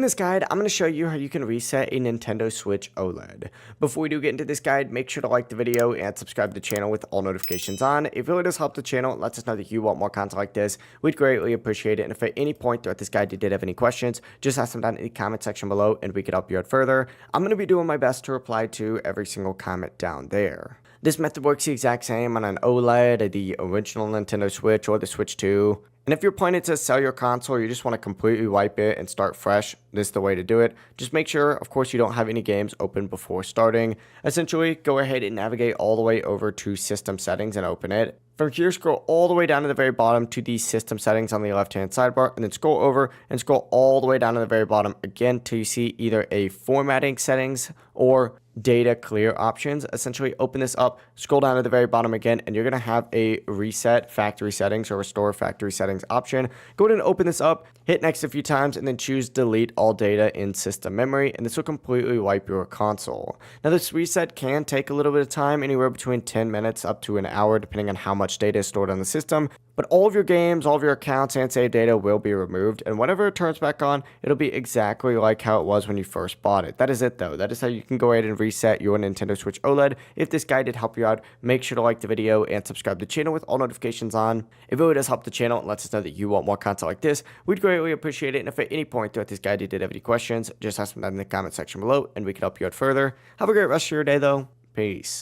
In this guide, I'm going to show you how you can reset a Nintendo Switch OLED. Before we do get into this guide, make sure to like the video and subscribe to the channel with all notifications on. It really does help the channel. It lets us know that you want more content like this. We'd greatly appreciate it. And if at any point throughout this guide you did have any questions, just ask them down in the comment section below and we could help you out further. I'm going to be doing my best to reply to every single comment down there. This method works the exact same on an OLED, the original Nintendo Switch, or the Switch 2. And if you're planning to sell your console or you just want to completely wipe it and start fresh, this is the way to do it. Just make sure, of course, you don't have any games open before starting. Essentially, go ahead and navigate all the way over to System Settings and open it. From here, scroll all the way down to the very bottom to the System Settings on the left-hand sidebar, and then scroll over and scroll all the way down to the very bottom again till you see either a Formatting Settings or Data Clear options. Essentially, open this up, scroll down to the very bottom again, and you're going to have a Reset Factory Settings or Restore Factory Settings option. Go ahead and open this up, hit next a few times, and then choose Delete All Data in System Memory, and this will completely wipe your console. Now, this reset can take a little bit of time, anywhere between 10 minutes up to an hour, depending on how much data is stored on the system. But all of your games, all of your accounts, and saved data will be removed, and whenever it turns back on, it'll be exactly like how it was when you first bought it. That is it, though. That is how you can go ahead and reset your Nintendo Switch OLED. If this guide did help you out, make sure to like the video and subscribe to the channel with all notifications on. It really does help the channel and lets us know that you want more content like this. We'd greatly appreciate it, and if at any point throughout this guide you did have any questions, just ask them down in the comment section below, and we can help you out further. Have a great rest of your day, though. Peace.